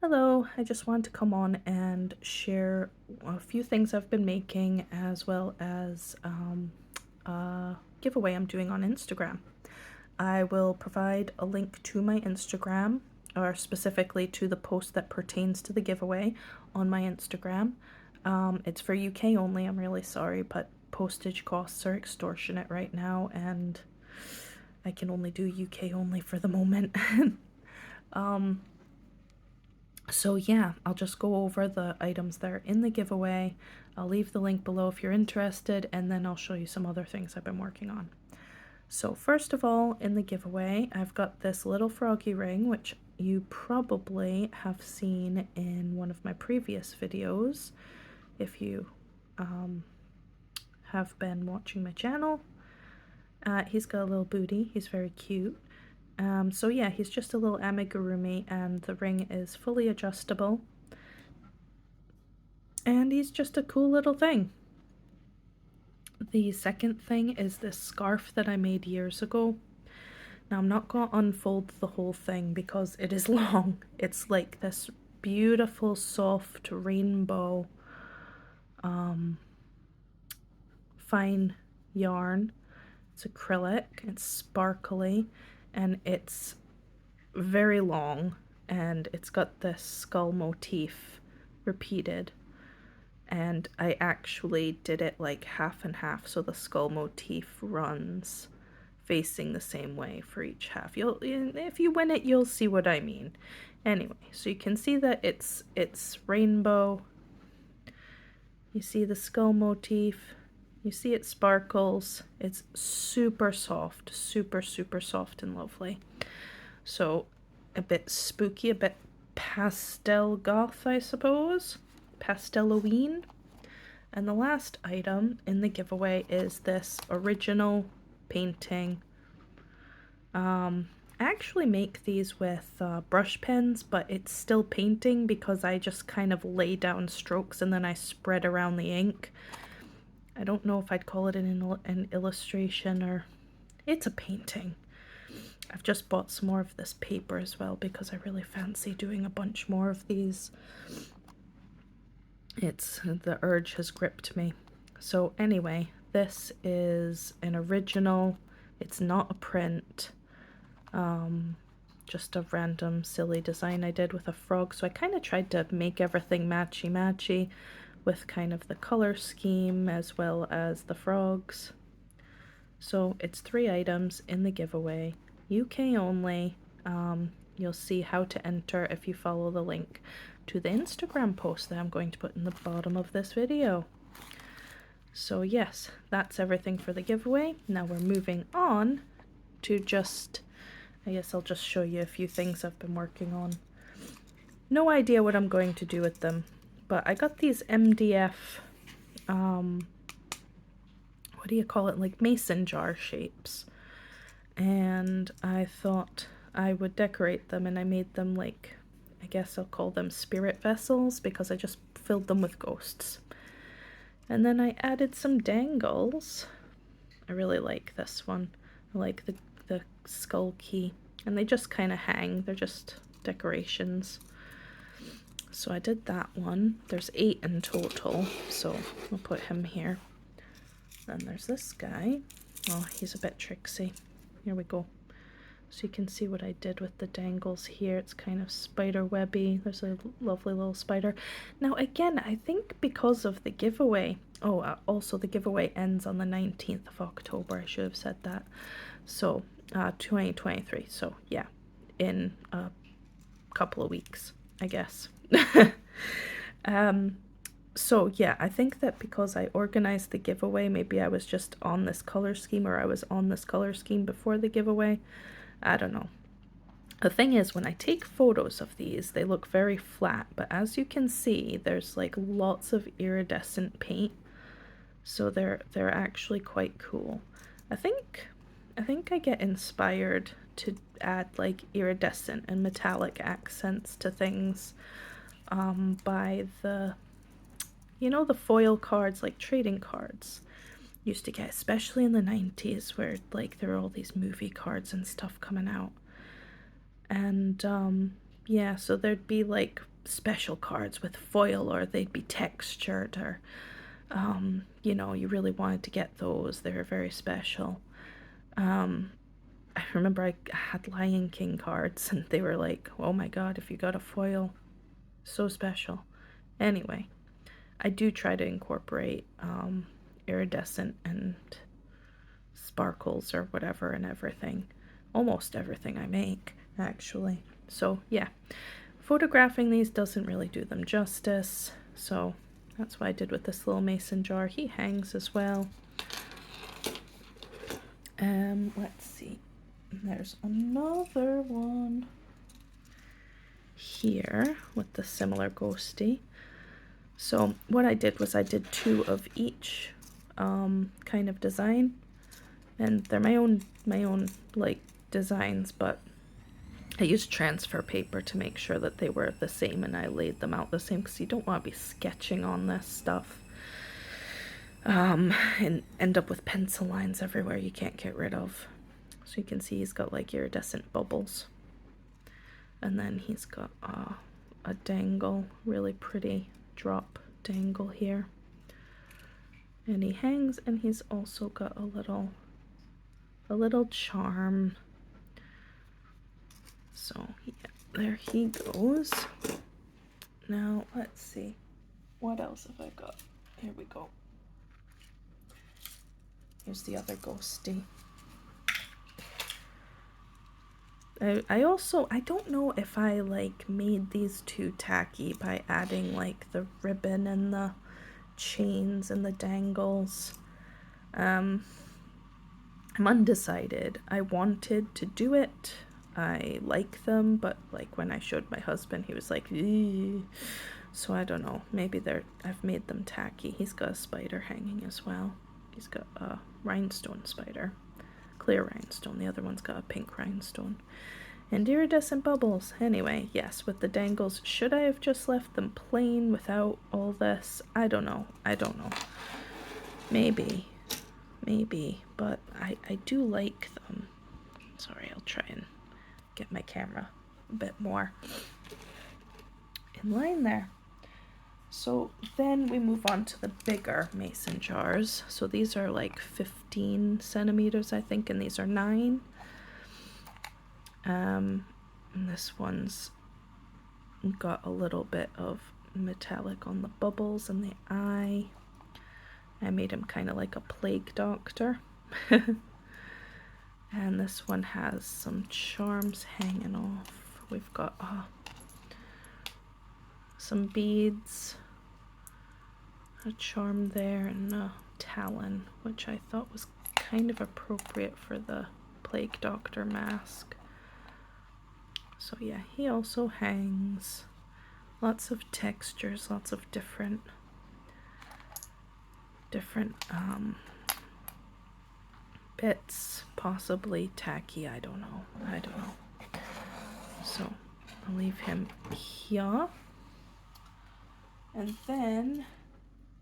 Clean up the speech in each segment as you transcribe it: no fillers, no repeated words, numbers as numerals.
Hello, I just wanted to come on and share a few things I've been making as well as a giveaway I'm doing on Instagram. I will provide a link to my Instagram, or specifically to the post that pertains to the giveaway on my Instagram. It's for UK only, I'm really sorry, but postage costs are extortionate right now and I can only do UK only for the moment. So yeah, I'll just go over the items that are in the giveaway. I'll leave the link below if you're interested, and then I'll show you some other things I've been working on. So first of all, in the giveaway, I've got this little froggy ring, which you probably have seen in one of my previous videos if you have been watching my channel. He's got a little booty, he's very cute. So yeah, he's just a little amigurumi, and the ring is fully adjustable. And he's just a cool little thing. The second thing is this scarf that I made years ago. Now I'm not going to unfold the whole thing because it is long. It's like this beautiful soft rainbow fine yarn. It's acrylic, it's sparkly, and it's very long, and it's got this skull motif repeated, and I actually did it like half and half, so the skull motif runs facing the same way for each half. If you win it, you'll see what I mean. Anyway, so you can see that it's rainbow. You see the skull motif. You see it sparkles. It's super soft, super soft and lovely. So a bit spooky, a bit pastel goth, I suppose. Pastel-Halloween. And the last item in the giveaway is this original painting. I actually make these with brush pens, but it's still painting because I just kind of lay down strokes and then I spread around the ink. I don't know if I'd call it an illustration, or it's a painting. I've just bought some more of this paper as well because I really fancy doing a bunch more of these. The urge has gripped me. So anyway, this is an original. It's not a print. Just a random silly design I did with a frog. So I kind of tried to make everything matchy with kind of the color scheme as well as the frogs. So it's 3 items in the giveaway, UK only. You'll see how to enter if you follow the link to the Instagram post that I'm going to put in the bottom of this video. So yes, that's everything for the giveaway. Now we're moving on to I guess I'll just show you a few things I've been working on. No idea what I'm going to do with them, but I got these MDF, what do you call it, like mason jar shapes, and I thought I would decorate them, and I made them like, I guess I'll call them spirit vessels because I just filled them with ghosts. And then I added some dangles. I really like this one. I like the skull key, and they just kind of hang. They're just decorations. So I did that one. There's 8 in total, so I'll put him here. Then there's this guy. Oh, he's a bit tricksy. Here we go. So you can see what I did with the dangles here. It's kind of spider webby. There's a lovely little spider. Now again, I think because of the giveaway. Oh, also the giveaway ends on the 19th of October. I should have said that. So 2023. So yeah, in a couple of weeks, I guess. So yeah, I think that because I organized the giveaway, maybe I was just on this color scheme, or I was on this color scheme before the giveaway. I don't know. The thing is, when I take photos of these, they look very flat, but as you can see, there's like lots of iridescent paint, so they're actually quite cool. I think I get inspired to add like iridescent and metallic accents to things by the the foil cards, like trading cards used to get, especially in the 90s, where like there were all these movie cards and stuff coming out. And yeah, so there'd be like special cards with foil, or they'd be textured, or you know, you really wanted to get those. They were very special. I remember I had Lion King cards, and they were like, oh my god, if you got a foil, so special. Anyway, I do try to incorporate iridescent and sparkles or whatever in everything. Almost everything I make, actually. So yeah, photographing these doesn't really do them justice, so that's what I did with this little mason jar. He hangs as well. Let's see. There's another one here with the similar ghosty. So what I did was I did 2 of each kind of design, and they're my own like designs, but I used transfer paper to make sure that they were the same, and I laid them out the same because you don't want to be sketching on this stuff and end up with pencil lines everywhere you can't get rid of. So you can see he's got like iridescent bubbles, and then he's got a dangle, really pretty drop dangle here, and he hangs, and he's also got a little charm. So yeah, there he goes. Now let's see, what else have I got? Here we go. Here's the other ghosty. I don't know if I like made these too tacky by adding like the ribbon and the chains and the dangles. I'm undecided. I wanted to do it. I like them, but like when I showed my husband, he was like, eee. So I don't know. Maybe I've made them tacky. He's got a spider hanging as well. He's got a rhinestone spider. Clear rhinestone. The other one's got a pink rhinestone. And iridescent bubbles. Anyway, yes, with the dangles. Should I have just left them plain without all this? I don't know. Maybe. But I do like them. Sorry, I'll try and get my camera a bit more in line there. So then we move on to the bigger mason jars. So these are like 15 centimeters, I think, and these are 9. And this one's got a little bit of metallic on the bubbles and the eye. I made him kind of like a plague doctor. And this one has some charms hanging off. We've got some beads, a charm there, and a talon, which I thought was kind of appropriate for the plague doctor mask. So yeah, he also hangs. Lots of textures, lots of different bits, possibly tacky, I don't know. So I'll leave him here, and then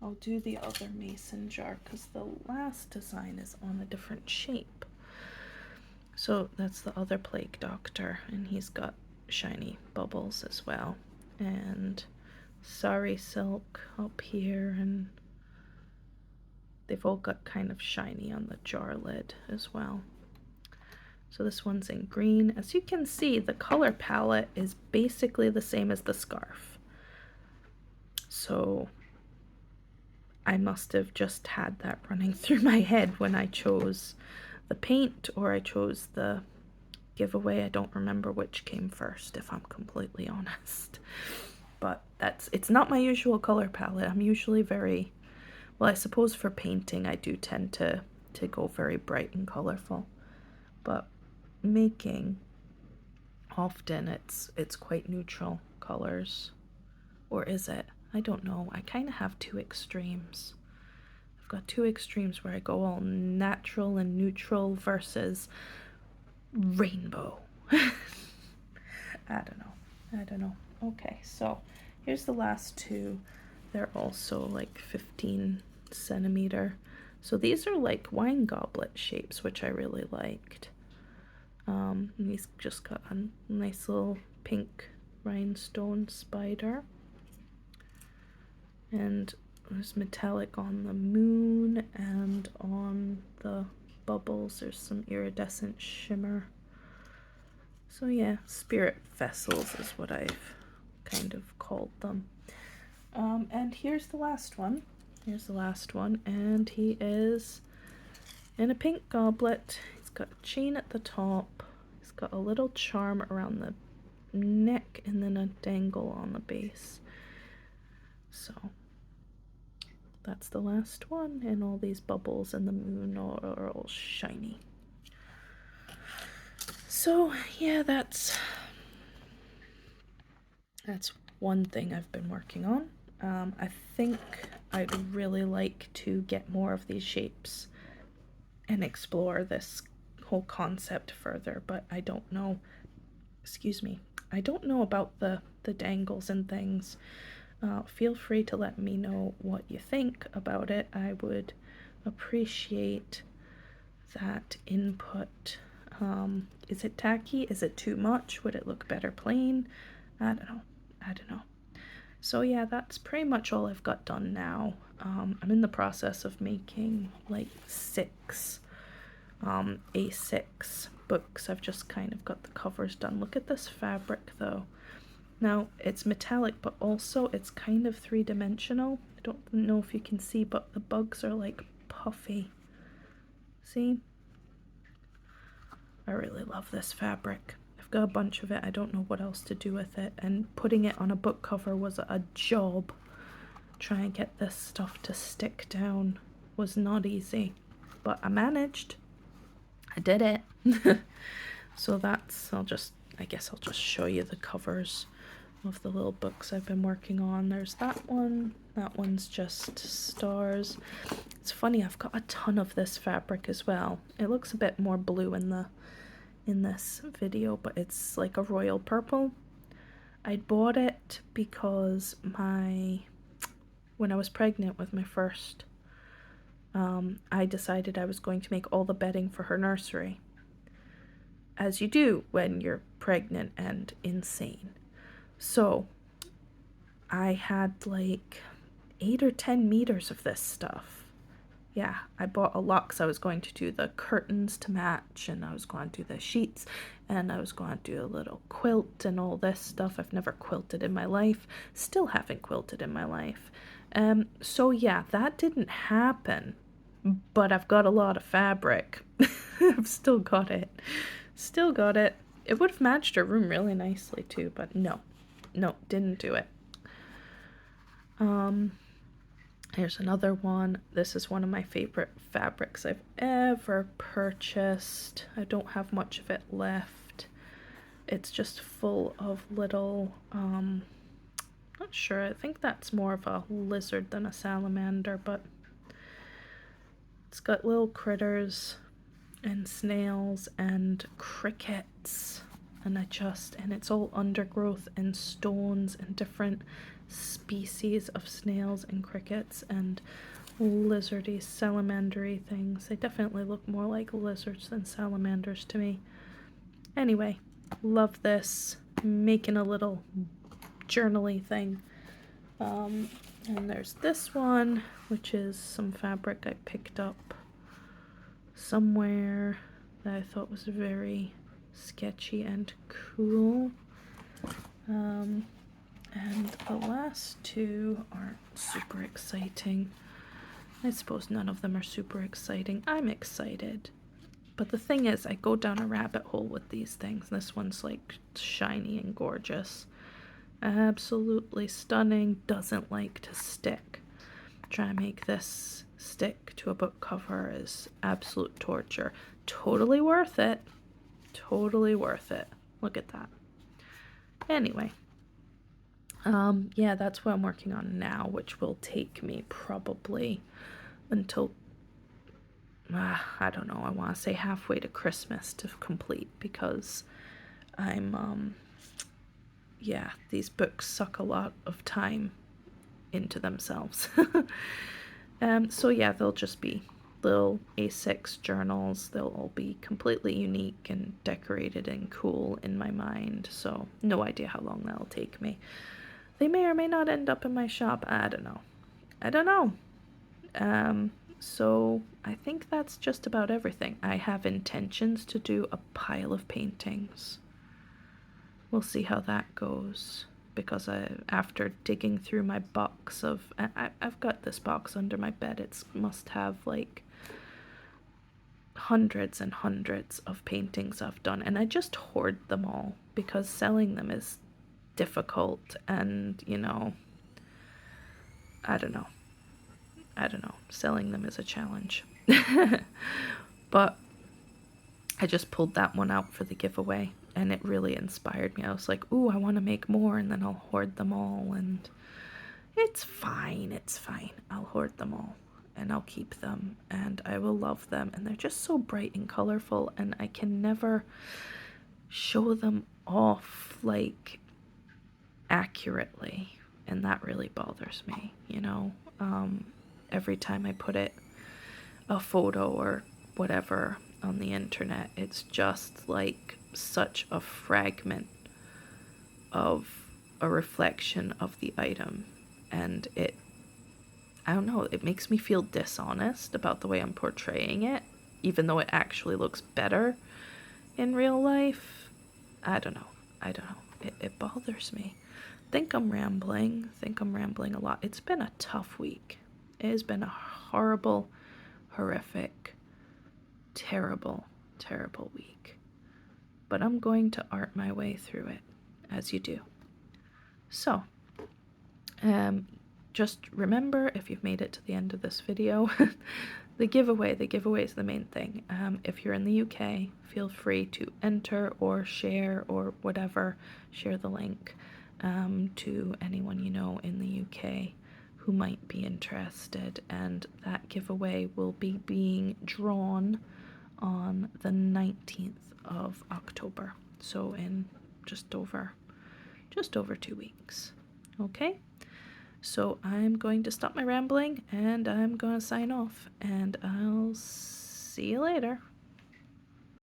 I'll do the other mason jar because the last design is on a different shape. So that's the other plague doctor, and he's got shiny bubbles as well, and sari silk up here, and they've all got kind of shiny on the jar lid as well. So this one's in green. As you can see, the color palette is basically the same as the scarf. So I must have just had that running through my head when I chose the paint or I chose the giveaway. I don't remember which came first, if I'm completely honest. But it's not my usual color palette. I'm usually very, well, I suppose for painting I do tend to go very bright and colorful. But making, often it's quite neutral colors. Or is it? I don't know. I kind of have 2 extremes. I've got 2 extremes where I go all natural and neutral versus rainbow. I don't know. Okay, so here's the last 2. They're also like 15 centimeter. So these are like wine goblet shapes, which I really liked. And he's just got a nice little pink rhinestone spider. And there's metallic on the moon, and on the bubbles there's some iridescent shimmer. So yeah, spirit vessels is what I've kind of called them. And here's the last one. Here's the last one, and he is in a pink goblet. He's got a chain at the top. He's got a little charm around the neck and then a dangle on the base. So that's the last one, and all these bubbles and the moon are all shiny. So yeah, that's one thing I've been working on. I think I'd really like to get more of these shapes and explore this whole concept further, but I don't know, excuse me, I don't know about the dangles and things. Feel free to let me know what you think about it. I would appreciate that input. Is it tacky? Is it too much? Would it look better plain? I don't know. So yeah, that's pretty much all I've got done now. I'm in the process of making like 6 A6 books. I've just kind of got the covers done. Look at this fabric though. Now it's metallic, but also it's kind of 3-dimensional. I don't know if you can see, but the bugs are like puffy. See? I really love this fabric. I've got a bunch of it. I don't know what else to do with it, and putting it on a book cover was a job. Trying to get this stuff to stick down was not easy, but I managed. I did it. So that's, I guess I'll just show you the covers of the little books I've been working on. There's that one. That one's just stars. It's funny, I've got a ton of this fabric as well. It looks a bit more blue in this video, but it's like a royal purple. I bought it because when I was pregnant with my first, I decided I was going to make all the bedding for her nursery, as you do when you're pregnant and insane. So I had like 8 or 10 meters of this stuff. Yeah, I bought a lot because I was going to do the curtains to match, and I was going to do the sheets, and I was going to do a little quilt and all this stuff. I've never quilted in my life, still haven't quilted in my life. So yeah, that didn't happen, but I've got a lot of fabric. I've still got it. Still got it. It would have matched her room really nicely too, but no, didn't do it. Here's another one. This is one of my favorite fabrics I've ever purchased. I don't have much of it left. It's just full of little, not sure, I think that's more of a lizard than a salamander, but it's got little critters and snails and crickets, and it's all undergrowth and stones and different species of snails and crickets and lizardy, salamandery things. They definitely look more like lizards than salamanders to me. Anyway, love this. Making a little journaly thing. And there's this one, which is some fabric I picked up somewhere that I thought was very sketchy and cool. And the last 2 aren't super exciting. I suppose none of them are super exciting. I'm excited. But the thing is, I go down a rabbit hole with these things. This one's like shiny and gorgeous. Absolutely stunning. Doesn't like to stick. Trying to make this stick to a book cover is absolute torture. Totally worth it. Totally worth it. Look at that. Anyway. Yeah, that's what I'm working on now, which will take me probably until, I don't know, I want to say halfway to Christmas to complete, because yeah, these books suck a lot of time into themselves. So yeah, they'll just be little A6 journals. They'll all be completely unique and decorated and cool in my mind, so no idea how long that'll take me. They may or may not end up in my shop. I don't know. I don't know. So I think that's just about everything. I have intentions to do a pile of paintings. We'll see how that goes, because after digging through my box of, I've got this box under my bed. It must have like hundreds and hundreds of paintings I've done, and I just hoard them all because selling them is difficult, and you know, I don't know. Selling them is a challenge. But I just pulled that one out for the giveaway, and it really inspired me. I was like, ooh, I want to make more, and then I'll hoard them all, and it's fine. I'll hoard them all, and I'll keep them, and I will love them, and they're just so bright and colorful, and I can never show them off like accurately, and that really bothers me, you know. Every time I put a photo or whatever on the internet, it's just like such a fragment of a reflection of the item, and I don't know, it makes me feel dishonest about the way I'm portraying it, even though it actually looks better in real life. I don't know. It bothers me. Think I'm rambling a lot. It's been a tough week. It has been a horrible, horrific, terrible, terrible week. But I'm going to art my way through it, as you do. So, just remember, if you've made it to the end of this video, the giveaway is the main thing. If you're in the UK, feel free to enter or share or whatever, share the link to anyone you know in the UK who might be interested, and that giveaway will be being drawn on the 19th of October, so in just over 2 weeks. Okay, so I'm going to stop my rambling, and I'm going to sign off, and I'll see you later.